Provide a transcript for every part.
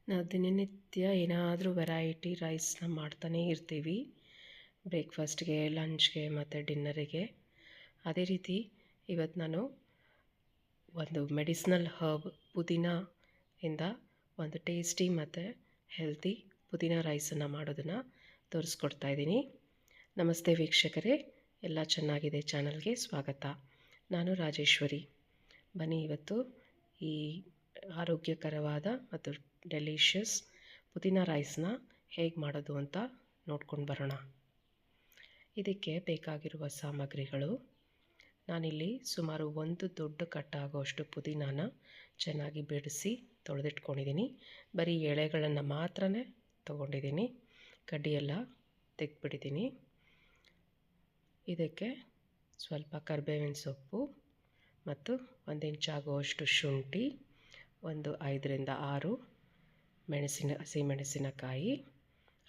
ನಾವು ದಿನನಿತ್ಯ ಏನಾದರೂ ವೆರೈಟಿ ರೈಸ್ನ ಮಾಡ್ತಾನೇ ಇರ್ತೀವಿ. ಬ್ರೇಕ್ಫಾಸ್ಟ್ಗೆ, ಲಂಚ್ಗೆ ಮತ್ತು ಡಿನ್ನರಿಗೆ. ಅದೇ ರೀತಿ ಇವತ್ತು ನಾನು ಒಂದು ಮೆಡಿಸಿನಲ್ ಹರ್ಬ್ ಪುದೀನ ಇಂದ ಒಂದು ಟೇಸ್ಟಿ ಮತ್ತು ಹೆಲ್ತಿ ಪುದೀನ ರೈಸನ್ನು ಮಾಡೋದನ್ನು ತೋರಿಸ್ಕೊಡ್ತಾ ಇದ್ದೀನಿ. ನಮಸ್ತೆ ವೀಕ್ಷಕರೇ, ಎಲ್ಲ ಚೆನ್ನಾಗಿದೆ ಚಾನಲ್ಗೆ ಸ್ವಾಗತ. ನಾನು ರಾಜೇಶ್ವರಿ. ಬನ್ನಿ ಇವತ್ತು ಈ ಆರೋಗ್ಯಕರವಾದ ಮತ್ತು ಡೆಲಿಷಿಯಸ್ ಪುದೀನ ರೈಸ್ನ ಹೇಗೆ ಮಾಡೋದು ಅಂತ ನೋಡ್ಕೊಂಡು ಬರೋಣ. ಇದಕ್ಕೆ ಬೇಕಾಗಿರುವ ಸಾಮಗ್ರಿಗಳು: ನಾನಿಲ್ಲಿ ಸುಮಾರು ಒಂದು ದೊಡ್ಡ ಕಟ್ಟಾಗುವಷ್ಟು ಪುದೀನಾನ ಚೆನ್ನಾಗಿ ಬಿಡಿಸಿ ತೊಳೆದಿಟ್ಕೊಂಡಿದ್ದೀನಿ. ಬರೀ ಎಳೆಗಳನ್ನು ಮಾತ್ರ ತೊಗೊಂಡಿದ್ದೀನಿ, ಕಡ್ಡಿಯೆಲ್ಲ ತೆಗೆದುಬಿಟ್ಟಿದ್ದೀನಿ. ಇದಕ್ಕೆ ಸ್ವಲ್ಪ ಕರಿಬೇವಿನ ಸೊಪ್ಪು ಮತ್ತು 1 ಇಂಚಾಗುವಷ್ಟು ಶುಂಠಿ, ಒಂದು 5ರಿಂದ 6 ಹಸಿಮೆಣಸಿನಕಾಯಿ,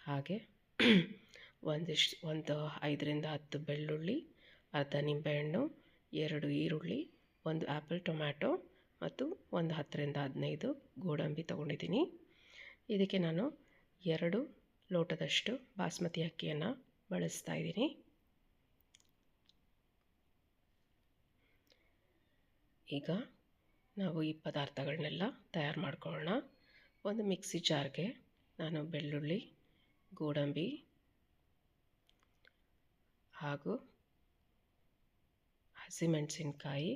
ಹಾಗೆ ಒಂದು 5ರಿಂದ 10 ಬೆಳ್ಳುಳ್ಳಿ, ಅರ್ಧ ನಿಂಬೆಹಣ್ಣು, 2 ಈರುಳ್ಳಿ, 1 ಆ್ಯಪಲ್ ಟೊಮ್ಯಾಟೊ ಮತ್ತು ಒಂದು 10ರಿಂದ 15 ಗೋಡಂಬಿ ತೊಗೊಂಡಿದ್ದೀನಿ. ಇದಕ್ಕೆ ನಾನು 2 ಲೋಟದಷ್ಟು ಬಾಸ್ಮತಿ ಅಕ್ಕಿಯನ್ನು ಬಳಸ್ತಾ ಇದ್ದೀನಿ. ಈಗ ನಾವು ಈ ಪದಾರ್ಥಗಳನ್ನೆಲ್ಲ ತಯಾರು ಮಾಡ್ಕೊಳ್ಳೋಣ. ಒಂದು ಮಿಕ್ಸಿ ಜಾರ್ಗೆ ನಾನು ಬೆಳ್ಳುಳ್ಳಿ, ಗೋಡಂಬಿ ಹಾಗೂ ಹಸಿಮೆಣಸಿನಕಾಯಿ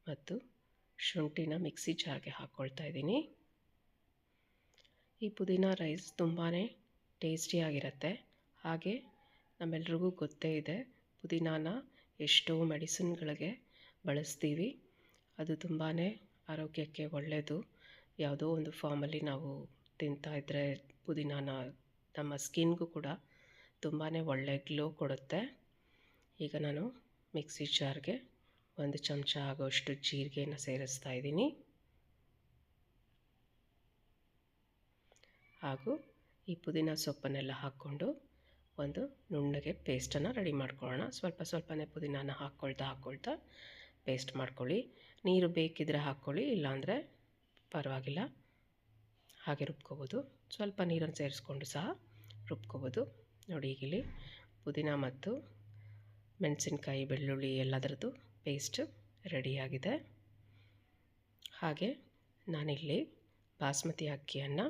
ಮತ್ತು ಶುಂಠಿನ ಮಿಕ್ಸಿ ಜಾರ್ಗೆ ಹಾಕ್ಕೊಳ್ತಾ ಇದ್ದೀನಿ. ಈ ಪುದೀನ ರೈಸ್ ತುಂಬಾ ಟೇಸ್ಟಿಯಾಗಿರುತ್ತೆ. ಹಾಗೆ ನಮ್ಮೆಲ್ರಿಗೂ ಗೊತ್ತೇ ಇದೆ, ಪುದೀನಾನ ಎಷ್ಟೋ ಮೆಡಿಸಿನ್ಗಳಿಗೆ ಬಳಸ್ತೀವಿ. ಅದು ತುಂಬಾ ಆರೋಗ್ಯಕ್ಕೆ ಒಳ್ಳೆಯದು. ಯಾವುದೋ ಒಂದು ಫಾರ್ಮಲ್ಲಿ ನಾವು ತಿಂತಾಯಿದ್ರೆ ಪುದೀನಾನ ನಮ್ಮ ಸ್ಕಿನ್ಗೂ ಕೂಡ ತುಂಬಾ ಒಳ್ಳೆಯ ಗ್ಲೋ ಕೊಡುತ್ತೆ. ಈಗ ನಾನು ಮಿಕ್ಸಿ ಜಾರ್ಗೆ 1 ಚಮಚ ಆಗೋಷ್ಟು ಜೀರಿಗೆನ ಸೇರಿಸ್ತಾ ಇದ್ದೀನಿ. ಹಾಗೂ ಈ ಪುದೀನ ಸೊಪ್ಪನ್ನೆಲ್ಲ ಹಾಕ್ಕೊಂಡು ಒಂದು ನುಣ್ಣಗೆ ಪೇಸ್ಟನ್ನು ರೆಡಿ ಮಾಡ್ಕೊಳ್ಳೋಣ. ಸ್ವಲ್ಪನೇ ಪುದೀನಾನ ಹಾಕ್ಕೊಳ್ತಾ ಪೇಸ್ಟ್ ಮಾಡ್ಕೊಳ್ಳಿ. ನೀರು ಬೇಕಿದ್ರೆ ಹಾಕ್ಕೊಳ್ಳಿ, ಇಲ್ಲಾಂದರೆ ಪರವಾಗಿಲ್ಲ, ಹಾಗೆ ರುಬ್ಕೋಬೋದು. ಸ್ವಲ್ಪ ನೀರನ್ನು ಸೇರಿಸ್ಕೊಂಡು ಸಹ ರುಬ್ಕೋಬೋದು. ನೋಡಿ, ಈಗಿಲ್ಲಿ ಪುದೀನ ಮತ್ತು ಮೆಣಸಿನ್ಕಾಯಿ, ಬೆಳ್ಳುಳ್ಳಿ ಎಲ್ಲದರದ್ದು ಪೇಸ್ಟ್ ರೆಡಿಯಾಗಿದೆ. ಹಾಗೆ ನಾನಿಲ್ಲಿ ಬಾಸ್ಮತಿ ಅಕ್ಕಿಯನ್ನು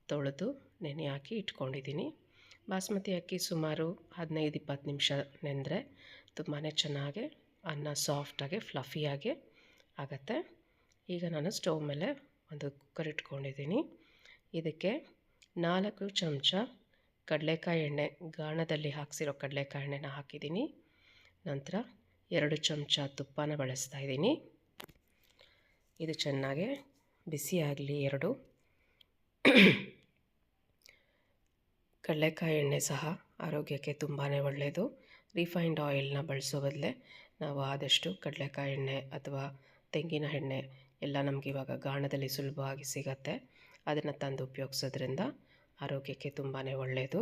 ತೊಳೆದು ನೆನೆ ಹಾಕಿ ಇಟ್ಕೊಂಡಿದ್ದೀನಿ. ಬಾಸ್ಮತಿ ಅಕ್ಕಿ ಸುಮಾರು 15-20 ನಿಮಿಷ ನೆಂದರೆ ತುಂಬಾ ಚೆನ್ನಾಗಿ ಅನ್ನ ಸಾಫ್ಟಾಗಿ ಫ್ಲಫಿಯಾಗಿ ಆಗುತ್ತೆ. ಈಗ ನಾನು ಸ್ಟವ್ ಮೇಲೆ ಒಂದು ಕುಕ್ಕರ್ ಇಟ್ಕೊಂಡಿದ್ದೀನಿ. ಇದಕ್ಕೆ 4 ಚಮಚ ಕಡಲೆಕಾಯಿ ಎಣ್ಣೆ, ಗಾಣದಲ್ಲಿ ಹಾಕಿಸಿರೋ ಕಡಲೆಕಾಯಿ ಎಣ್ಣೆನ ಹಾಕಿದ್ದೀನಿ. ನಂತರ 2 ಚಮಚ ತುಪ್ಪನ ಬಳಸ್ತಾ ಇದ್ದೀನಿ. ಇದು ಚೆನ್ನಾಗಿ ಬಿಸಿಯಾಗಲಿ. 2 ಕಡಲೆಕಾಯಿ ಎಣ್ಣೆ ಸಹ ಆರೋಗ್ಯಕ್ಕೆ ತುಂಬಾ ಒಳ್ಳೆಯದು. ರಿಫೈನ್ಡ್ ಆಯಿಲ್ನ ಬಳಸೋ ಬದಲೇ ನಾವು ಆದಷ್ಟು ಕಡಲೆಕಾಯಿ ಎಣ್ಣೆ ಅಥವಾ ತೆಂಗಿನ ಎಣ್ಣೆ ಎಲ್ಲ ನಮಗೆ ಇವಾಗ ಗಾಣದಲ್ಲಿ ಸುಲಭವಾಗಿ ಸಿಗತ್ತೆ, ಅದನ್ನು ತಂದು ಉಪಯೋಗಿಸೋದ್ರಿಂದ ಆರೋಗ್ಯಕ್ಕೆ ತುಂಬಾ ಒಳ್ಳೆಯದು.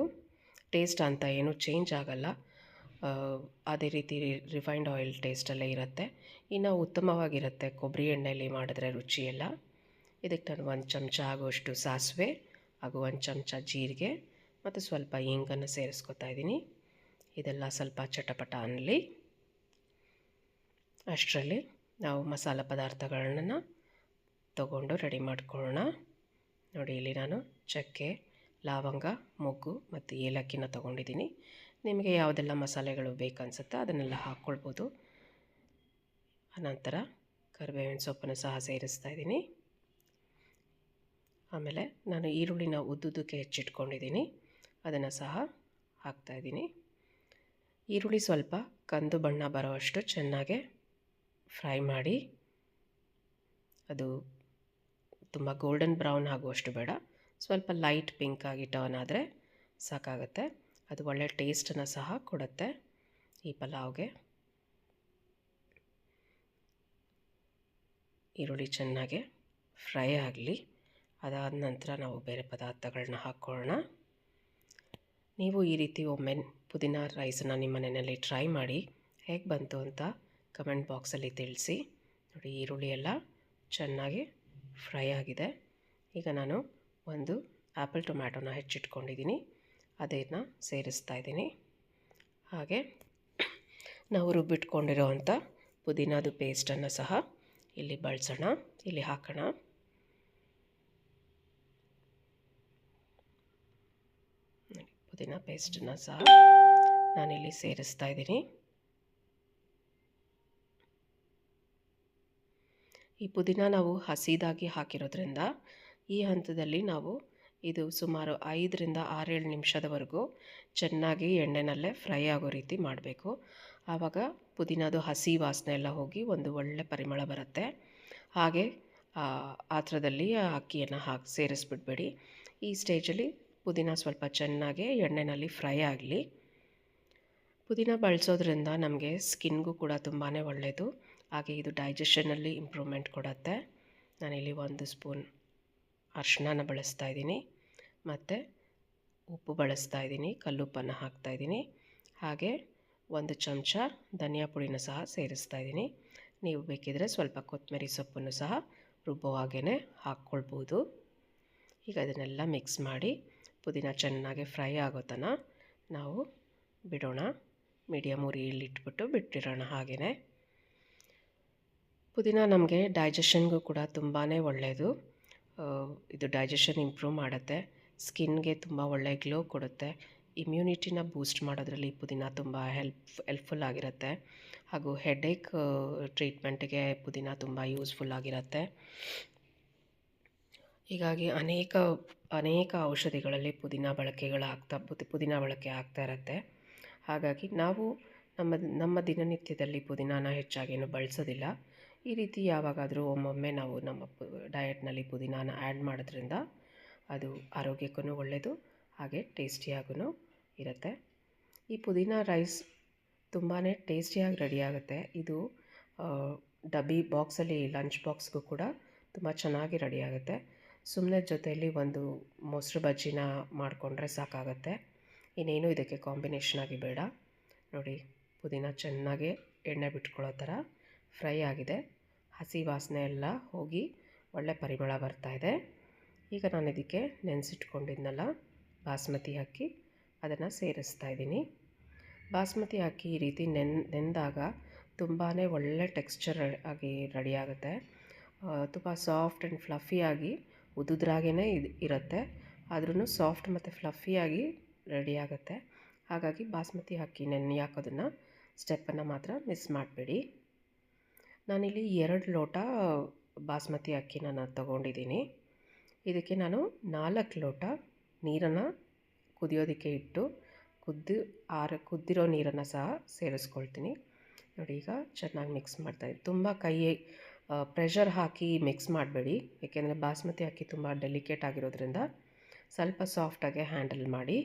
ಟೇಸ್ಟ್ ಅಂತ ಏನೂ ಚೇಂಜ್ ಆಗಲ್ಲ, ಅದೇ ರೀತಿ ರಿಫೈನ್ಡ್ ಆಯಿಲ್ ಟೇಸ್ಟಲ್ಲೇ ಇರುತ್ತೆ. ಇನ್ನು ಉತ್ತಮವಾಗಿರುತ್ತೆ ಕೊಬ್ಬರಿ ಎಣ್ಣೆಯಲ್ಲಿ ಮಾಡಿದ್ರೆ ರುಚಿಯೆಲ್ಲ. ಇದಕ್ಕೆ ನಾನು 1 ಚಮಚ ಆಗುವಷ್ಟು ಸಾಸಿವೆ ಹಾಗೂ 1 ಚಮಚ ಜೀರಿಗೆ ಮತ್ತು ಸ್ವಲ್ಪ ಇಂಗನ್ನು ಸೇರಿಸ್ಕೊತಾ ಇದ್ದೀನಿ. ಇದೆಲ್ಲ ಸ್ವಲ್ಪ ಚಟಪಟ ಅನ್ನಲಿ. ಅಷ್ಟರಲ್ಲಿ ನಾವು ಮಸಾಲ ಪದಾರ್ಥಗಳನ್ನು ತಗೊಂಡು ರೆಡಿ ಮಾಡ್ಕೊಳ್ಳೋಣ. ನೋಡಿ, ಇಲ್ಲಿ ನಾನು ಚಕ್ಕೆ, ಲವಂಗ, ಮೊಗ್ಗು ಮತ್ತು ಏಲಕ್ಕಿನ ತೊಗೊಂಡಿದ್ದೀನಿ. ನಿಮಗೆ ಯಾವುದೆಲ್ಲ ಮಸಾಲೆಗಳು ಬೇಕನ್ಸುತ್ತೆ ಅದನ್ನೆಲ್ಲ ಹಾಕ್ಕೊಳ್ಬೋದು. ಅನಂತರ ಕರಿಬೇವಿನ ಸೊಪ್ಪನ್ನು ಸಹ ಸೇರಿಸ್ತಾ ಇದ್ದೀನಿ. ಆಮೇಲೆ ನಾನು ಈರುಳ್ಳಿನ ಉದ್ದುದಕ್ಕೆ ಹೆಚ್ಚಿಟ್ಕೊಂಡಿದ್ದೀನಿ, ಅದನ್ನು ಸಹ ಹಾಕ್ತಾಯಿದ್ದೀನಿ. ಈರುಳ್ಳಿ ಸ್ವಲ್ಪ ಕಂದು ಬಣ್ಣ ಬರೋವಷ್ಟು ಚೆನ್ನಾಗೆ ಫ್ರೈ ಮಾಡಿ, ಅದು ತುಂಬ ಗೋಲ್ಡನ್ ಬ್ರೌನ್ ಆಗುವಷ್ಟು ಬೇಡ, ಸ್ವಲ್ಪ ಲೈಟ್ ಪಿಂಕ್ ಆಗಿ ಟರ್ನ್ ಆದರೆ ಸಾಕಾಗುತ್ತೆ. ಅದು ಒಳ್ಳೆ ಟೇಸ್ಟನ್ನು ಸಹ ಕೊಡುತ್ತೆ ಈ ಪಲಾವ್ಗೆ. ಈರುಳ್ಳಿ ಚೆನ್ನಾಗೆ ಫ್ರೈ ಆಗಲಿ. ಅದಾದ ನಂತರ ನಾವು ಬೇರೆ ಪದಾರ್ಥಗಳನ್ನ ಹಾಕ್ಕೊಳ್ಳೋಣ. ನೀವು ಈ ರೀತಿ ಒಮ್ಮೆ ಪುದೀನ ರೈಸನ್ನು ನಿಮ್ಮ ಮನೆಯಲ್ಲಿ ಟ್ರೈ ಮಾಡಿ ಹೇಗೆ ಬಂತು ಅಂತ ಕಮೆಂಟ್ ಬಾಕ್ಸಲ್ಲಿ ತಿಳಿಸಿ. ನೋಡಿ, ಈರುಳ್ಳಿ ಎಲ್ಲ ಚೆನ್ನಾಗಿ ಫ್ರೈ ಆಗಿದೆ. ಈಗ ನಾನು ಒಂದು ಆ್ಯಪಲ್ ಟೊಮ್ಯಾಟೊನ ಹೆಚ್ಚಿಟ್ಕೊಂಡಿದ್ದೀನಿ, ಅದನ್ನು ಸೇರಿಸ್ತಾ ಇದ್ದೀನಿ. ಹಾಗೆ ನಾವು ರುಬ್ಬಿಟ್ಕೊಂಡಿರೋವಂಥ ಪುದೀನದು ಪೇಸ್ಟನ್ನು ಸಹ ಇಲ್ಲಿ ಬಳಸೋಣ, ಇಲ್ಲಿ ಹಾಕೋಣ. ಪುದೀನ ಪೇಸ್ಟನ್ನು ಸಹ ನಾನಿಲ್ಲಿ ಸೇರಿಸ್ತಾ ಇದ್ದೀನಿ. ಈ ಪುದೀನ ನಾವು ಹಸಿದಾಗಿ ಹಾಕಿರೋದ್ರಿಂದ ಈ ಹಂತದಲ್ಲಿ ನಾವು ಇದು ಸುಮಾರು 5-6-7 ನಿಮಿಷದವರೆಗೂ ಚೆನ್ನಾಗಿ ಎಣ್ಣೆನಲ್ಲೇ ಫ್ರೈ ಆಗೋ ರೀತಿ ಮಾಡಬೇಕು. ಆವಾಗ ಪುದೀನದು ಹಸಿ ವಾಸನೆ ಎಲ್ಲ ಹೋಗಿ ಒಂದು ಒಳ್ಳೆ ಪರಿಮಳ ಬರುತ್ತೆ. ಹಾಗೆ ಪಾತ್ರದಲ್ಲಿ ಅಕ್ಕಿಯನ್ನು ಸೇರಿಸ್ಬಿಡ್ಬೇಡಿ. ಈ ಸ್ಟೇಜಲ್ಲಿ ಪುದೀನ ಸ್ವಲ್ಪ ಚೆನ್ನಾಗಿ ಎಣ್ಣೆಯಲ್ಲಿ ಫ್ರೈ ಆಗಲಿ. ಪುದೀನ ಬಳಸೋದ್ರಿಂದ ನಮಗೆ ಸ್ಕಿನ್ಗೂ ಕೂಡ ತುಂಬಾ ಒಳ್ಳೆಯದು. ಹಾಗೆ ಇದು ಡೈಜೆಷನಲ್ಲಿ ಇಂಪ್ರೂವ್ಮೆಂಟ್ ಕೊಡುತ್ತೆ. ನಾನಿಲ್ಲಿ 1 ಸ್ಪೂನ್ ಅರಿಶಿಣನ ಬಳಸ್ತಾ ಇದ್ದೀನಿ, ಮತ್ತು ಉಪ್ಪು ಬಳಸ್ತಾ ಇದ್ದೀನಿ, ಕಲ್ಲುಪ್ಪನ್ನು ಹಾಕ್ತಾಯಿದ್ದೀನಿ. ಹಾಗೆ 1 ಚಮಚ ಧನಿಯಾ ಪುಡಿನ ಸಹ ಸೇರಿಸ್ತಾ ಇದ್ದೀನಿ. ನೀವು ಬೇಕಿದ್ರೆ ಸ್ವಲ್ಪ ಕೊತ್ತಂಬರಿ ಸೊಪ್ಪನ್ನು ಸಹ ರುಬ್ಬೋ ಹಾಗೇ ಹಾಕ್ಕೊಳ್ಬೋದು. ಈಗ ಅದನ್ನೆಲ್ಲ ಮಿಕ್ಸ್ ಮಾಡಿ ಪುದೀನ ಚೆನ್ನಾಗಿ ಫ್ರೈ ಆಗೋ ತನಕ ನಾವು ಬಿಡೋಣ. ಮೀಡಿಯಮ್ ಉರಿಯಲ್ಲಿ ಇಟ್ಬಿಟ್ಟು ಬಿಟ್ಟಿರೋಣ. ಹಾಗೆಯೇ ಪುದೀನ ನಮಗೆ ಡೈಜೆಷನ್ಗೂ ಕೂಡ ತುಂಬಾ ಒಳ್ಳೆಯದು. ಇದು ಡೈಜೆಷನ್ ಇಂಪ್ರೂವ್ ಮಾಡುತ್ತೆ, ಸ್ಕಿನ್ಗೆ ತುಂಬ ಒಳ್ಳೆಯ ಗ್ಲೋ ಕೊಡುತ್ತೆ, ಇಮ್ಯುನಿಟಿನ ಬೂಸ್ಟ್ ಮಾಡೋದ್ರಲ್ಲಿ ಪುದೀನ ತುಂಬ ಹೆಲ್ಪ್ಫುಲ್ ಆಗಿರುತ್ತೆ. ಹಾಗೂ ಹೆಡೇಕ್ ಟ್ರೀಟ್ಮೆಂಟಿಗೆ ಪುದೀನ ತುಂಬ ಯೂಸ್ಫುಲ್ ಆಗಿರುತ್ತೆ. ಹೀಗಾಗಿ ಅನೇಕ ಔಷಧಿಗಳಲ್ಲಿ ಪುದೀನ ಪುದೀನ ಬಳಕೆ ಆಗ್ತಾ ಇರುತ್ತೆ. ಹಾಗಾಗಿ ನಾವು ನಮ್ಮ ದಿನನಿತ್ಯದಲ್ಲಿ ಪುದೀನಾನ ಹೆಚ್ಚಾಗೇನು ಬಳಸೋದಿಲ್ಲ. ಈ ರೀತಿ ಯಾವಾಗಾದರೂ ಒಮ್ಮೊಮ್ಮೆ ನಾವು ನಮ್ಮ ಡಯಟ್ನಲ್ಲಿ ಪುದೀನಾನ ಆ್ಯಡ್ ಮಾಡೋದ್ರಿಂದ ಅದು ಆರೋಗ್ಯಕ್ಕೂ ಒಳ್ಳೆಯದು, ಹಾಗೆ ಟೇಸ್ಟಿಯಾಗೂ ಇರುತ್ತೆ. ಈ ಪುದೀನ ರೈಸ್ ತುಂಬಾ ಟೇಸ್ಟಿಯಾಗಿ ರೆಡಿಯಾಗುತ್ತೆ. ಇದು ಡಬ್ಬಿ ಬಾಕ್ಸಲ್ಲಿ ಲಂಚ್ ಬಾಕ್ಸ್ಗೂ ಕೂಡ ತುಂಬ ಚೆನ್ನಾಗಿ ರೆಡಿಯಾಗುತ್ತೆ. ಸುಮ್ಮನೆ ಜೊತೆಯಲ್ಲಿ ಒಂದು ಮೊಸರು ಬಜ್ಜಿನ ಮಾಡಿಕೊಂಡ್ರೆ ಸಾಕಾಗುತ್ತೆ. ಇನ್ನೇನು ಇದಕ್ಕೆ ಕಾಂಬಿನೇಷನ್ ಆಗಿ ಬೇಡ. ನೋಡಿ, ಪುದೀನ ಚೆನ್ನಾಗಿ ಎಣ್ಣೆ ಬಿಟ್ಕೊಳ್ಳೋ ಥರ ಫ್ರೈ ಆಗಿದೆ. ಹಸಿ ವಾಸನೆ ಎಲ್ಲ ಹೋಗಿ ಒಳ್ಳೆ ಪರಿಮಳ ಬರ್ತಾಯಿದೆ. ಈಗ ನಾನು ಇದಕ್ಕೆ ನೆನೆಸಿಟ್ಕೊಂಡಿದ್ನಲ್ಲ ಬಾಸ್ಮತಿ ಅಕ್ಕಿ, ಅದನ್ನು ಸೇರಿಸ್ತಾ ಇದ್ದೀನಿ. ಬಾಸ್ಮತಿ ಅಕ್ಕಿ ಈ ರೀತಿ ನೆಂದಾಗ ತುಂಬಾ ಒಳ್ಳೆ ಟೆಕ್ಸ್ಚರ್ ಆಗಿ ರೆಡಿಯಾಗುತ್ತೆ. ತುಂಬ ಸಾಫ್ಟ್ ಆ್ಯಂಡ್ ಫ್ಲಫಿಯಾಗಿ ಉದುದ್ರಾಗೇ ಇರುತ್ತೆ, ಆದ್ರೂ ಸಾಫ್ಟ್ ಮತ್ತು ಫ್ಲಫಿಯಾಗಿ ರೆಡಿಯಾಗುತ್ತೆ. ಹಾಗಾಗಿ ಬಾಸ್ಮತಿ ಅಕ್ಕಿ ನೆನೆ ಹಾಕೋದನ್ನು ಸ್ಟೆಪ್ಪನ್ನು ಮಾತ್ರ ಮಿಸ್ ಮಾಡಬೇಡಿ. ನಾನಿಲ್ಲಿ 2 ಲೋಟ ಬಾಸ್ಮತಿ ಅಕ್ಕಿನ ನಾನು ತೊಗೊಂಡಿದ್ದೀನಿ. ಇದಕ್ಕೆ ನಾನು 4 ಲೋಟ ನೀರನ್ನು ಕುದಿಯೋದಕ್ಕೆ ಇಟ್ಟು ಕುದ್ದಿರೋ ನೀರನ್ನು ಸಹ ಸೇರಿಸ್ಕೊಳ್ತೀನಿ. ನೋಡಿ, ಈಗ ಚೆನ್ನಾಗಿ ಮಿಕ್ಸ್ ಮಾಡ್ತಾಯಿದ್ದೀನಿ. ತುಂಬ ಪ್ರೆಷರ್ ಹಾಕಿ ಮಿಕ್ಸ್ ಮಾಡಬೇಡಿ, ಏಕೆಂದರೆ ಬಾಸ್ಮತಿ ಅಕ್ಕಿ ತುಂಬ ಡೆಲಿಕೇಟ್ ಆಗಿರೋದ್ರಿಂದ ಸ್ವಲ್ಪ ಸಾಫ್ಟಾಗೆ ಹ್ಯಾಂಡಲ್ ಮಾಡಿ,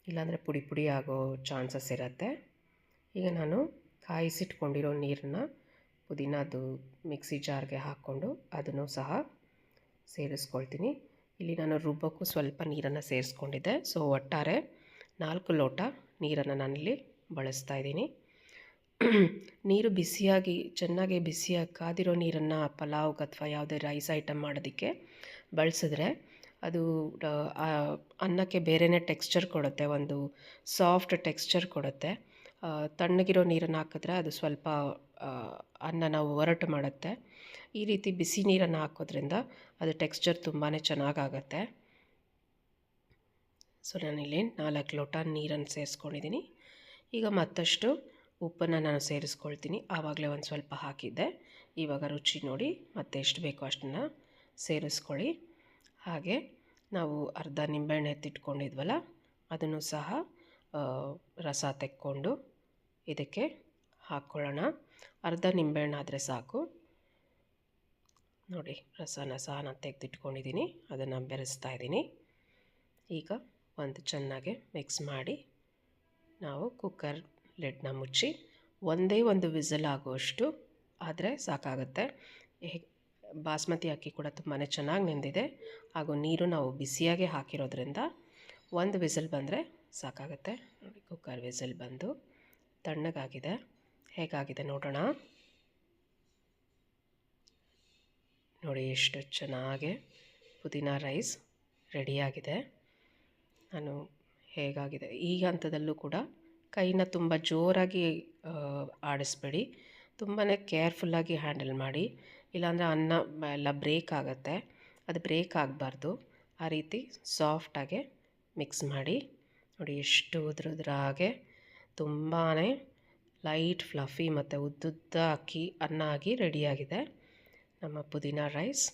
ಇಲ್ಲಾಂದರೆ ಪುಡಿ ಪುಡಿ ಆಗೋ ಚಾನ್ಸಸ್ ಇರುತ್ತೆ. ಈಗ ನಾನು ಕಾಯಿಸಿಟ್ಕೊಂಡಿರೋ ನೀರನ್ನು ಪುದೀನದು ಮಿಕ್ಸಿ ಜಾರ್ಗೆ ಹಾಕ್ಕೊಂಡು ಅದನ್ನು ಸಹ ಸೇರಿಸ್ಕೊಳ್ತೀನಿ. ಇಲ್ಲಿ ನಾನು ರುಬ್ಬಕ್ಕೂ ಸ್ವಲ್ಪ ನೀರನ್ನು ಸೇರಿಸ್ಕೊಂಡಿದ್ದೆ. ಸೊ ಒಟ್ಟಾರೆ 4 ಲೋಟ ನೀರನ್ನು ನಾನಿಲ್ಲಿ ಬಳಸ್ತಾ ಇದ್ದೀನಿ. ನೀರು ಚೆನ್ನಾಗಿ ಬಿಸಿಯಾಗಿ ಕಾದಿರೋ ನೀರನ್ನು ಪಲಾವ್ಗೆ ಅಥವಾ ಯಾವುದೇ ರೈಸ್ ಐಟಮ್ ಮಾಡೋದಕ್ಕೆ ಬಳಸಿದ್ರೆ ಅದು ಅನ್ನಕ್ಕೆ ಬೇರೆಯೇ ಟೆಕ್ಸ್ಚರ್ ಕೊಡುತ್ತೆ, ಒಂದು ಸಾಫ್ಟ್ ಟೆಕ್ಸ್ಚರ್ ಕೊಡುತ್ತೆ. ತಣ್ಣಗಿರೋ ನೀರನ್ನು ಹಾಕಿದ್ರೆ ಅದು ಸ್ವಲ್ಪ ಅನ್ನನ ಒರಟು ಮಾಡುತ್ತೆ. ಈ ರೀತಿ ಬಿಸಿ ನೀರನ್ನು ಹಾಕೋದ್ರಿಂದ ಅದು ಟೆಕ್ಸ್ಚರ್ ತುಂಬಾ ಚೆನ್ನಾಗಾಗತ್ತೆ. ಸೊ ನಾನಿಲ್ಲಿ 4 ಲೋಟ ನೀರನ್ನು ಸೇರಿಸ್ಕೊಂಡಿದ್ದೀನಿ. ಈಗ ಮತ್ತಷ್ಟು ಉಪ್ಪನ್ನು ನಾನು ಸೇರಿಸ್ಕೊಳ್ತೀನಿ. ಆವಾಗಲೇ ಒಂದು ಸ್ವಲ್ಪ ಹಾಕಿದ್ದೆ, ಇವಾಗ ರುಚಿ ನೋಡಿ ಮತ್ತೆ ಎಷ್ಟು ಬೇಕೋ ಅಷ್ಟನ್ನು ಸೇರಿಸ್ಕೊಳ್ಳಿ. ಹಾಗೆ ನಾವು ಅರ್ಧ ನಿಂಬೆಹಣ್ಣು ಎತ್ತಿಟ್ಕೊಂಡಿದ್ವಲ್ಲ, ಅದನ್ನು ಸಹ ರಸ ತೆಕ್ಕೊಂಡು ಇದಕ್ಕೆ ಹಾಕ್ಕೊಳ್ಳೋಣ. ಅರ್ಧ ನಿಂಬೆಹಣ್ಣು ಆದರೆ ಸಾಕು. ನೋಡಿ, ರಸನ ಸಹ ನಾನು ತೆಗೆದಿಟ್ಕೊಂಡಿದ್ದೀನಿ, ಅದನ್ನು ಬೆರೆಸ್ತಾ ಇದ್ದೀನಿ. ಈಗ ಒಂದು ಚೆನ್ನಾಗಿ ಮಿಕ್ಸ್ ಮಾಡಿ ನಾವು ಕುಕ್ಕರ್ ಲಿಡ್ನ ಮುಚ್ಚಿ ಒಂದೇ ಒಂದು ವಿಸಲ್ ಆಗುವಷ್ಟು ಆದರೆ ಸಾಕಾಗುತ್ತೆ. ಬಾಸ್ಮತಿ ಅಕ್ಕಿ ಕೂಡ ತುಂಬಾ ಚೆನ್ನಾಗಿ ನೆಂದಿದೆ, ಹಾಗೂ ನೀರು ನಾವು ಬಿಸಿಯಾಗಿ ಹಾಕಿರೋದ್ರಿಂದ ಒಂದು ವಿಸಲ್ ಬಂದರೆ ಸಾಕಾಗುತ್ತೆ. ನೋಡಿ, ಕುಕ್ಕರ್ ವಿಸಲ್ ಬಂದು ತಣ್ಣಗಾಗಿದೆ. ಹೇಗಾಗಿದೆ ನೋಡೋಣ. ನೋಡಿ, ಎಷ್ಟು ಚೆನ್ನಾಗಿ ಪುದೀನ ರೈಸ್ ರೆಡಿಯಾಗಿದೆ. ನಾನು ಹೇಗಾಗಿದೆ ಈ ಹಂತದಲ್ಲೂ ಕೂಡ ಕೈನ ತುಂಬ ಜೋರಾಗಿ ಆಡಿಸ್ಬೇಡಿ, ತುಂಬಾ ಕೇರ್ಫುಲ್ಲಾಗಿ ಹ್ಯಾಂಡಲ್ ಮಾಡಿ, ಇಲ್ಲಾಂದರೆ ಅನ್ನ ಎಲ್ಲ ಬ್ರೇಕ್ ಆಗುತ್ತೆ. ಅದು ಬ್ರೇಕ್ ಆಗಬಾರ್ದು. ಆ ರೀತಿ ಸಾಫ್ಟಾಗೆ ಮಿಕ್ಸ್ ಮಾಡಿ. ನೋಡಿ ಎಷ್ಟು ಉದುರಾಗೆ ತುಂಬಾ ಲೈಟ್ ಫ್ಲಫಿ ಮತ್ತು ಉದ್ದುದ್ದ ಅನ್ನ ಆಗಿ ರೆಡಿಯಾಗಿದೆ ನಮ್ಮ ಪುದೀನ ರೈಸ್.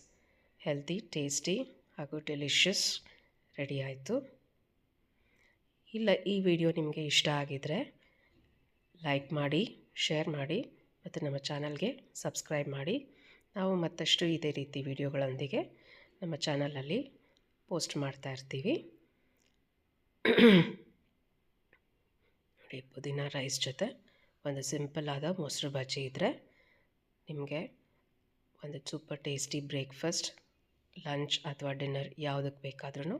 ಹೆಲ್ತಿ, ಟೇಸ್ಟಿ ಹಾಗೂ ಡೆಲಿಷಿಯಸ್ ರೆಡಿ ಆಯಿತು. ಈ ವಿಡಿಯೋ ನಿಮಗೆ ಇಷ್ಟ ಆಗಿದರೆ ಲೈಕ್ ಮಾಡಿ, ಶೇರ್ ಮಾಡಿ ಮತ್ತು ನಮ್ಮ ಚಾನಲ್ಗೆ ಸಬ್ಸ್ಕ್ರೈಬ್ ಮಾಡಿ. ನಾವು ಮತ್ತಷ್ಟು ಇದೇ ರೀತಿ ವಿಡಿಯೋಗಳೊಂದಿಗೆ ನಮ್ಮ ಚಾನಲಲ್ಲಿ ಪೋಸ್ಟ್ ಮಾಡ್ತಾ ಇರ್ತೀವಿ. ನೋಡಿ, ಪುದೀನ ರೈಸ್ ಜೊತೆ ಒಂದು ಸಿಂಪಲ್ ಆದ ಮೊಸರು ಬಜ್ಜಿ ಇದ್ದರೆ ನಿಮಗೆ ಒಂದು ಸೂಪರ್ ಟೇಸ್ಟಿ ಬ್ರೇಕ್ಫಾಸ್ಟ್, ಲಂಚ್ ಅಥವಾ ಡಿನ್ನರ್ ಯಾವುದಕ್ಕೆ ಬೇಕಾದ್ರೂ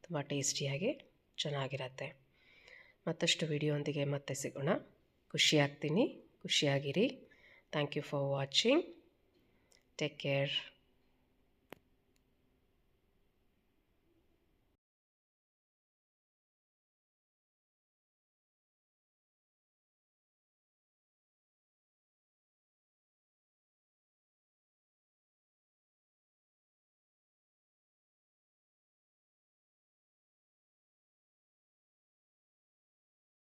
ತುಂಬ ಟೇಸ್ಟಿಯಾಗಿ ಚೆನ್ನಾಗಿರತ್ತೆ. ಮತ್ತಷ್ಟು ವಿಡಿಯೋಂದಿಗೆ ಮತ್ತೆ ಸಿಗೋಣ. ಖುಷಿಯಾಗ್ತೀನಿ. ಖುಷಿಯಾಗಿರಿ. Thank you for watching. Take care.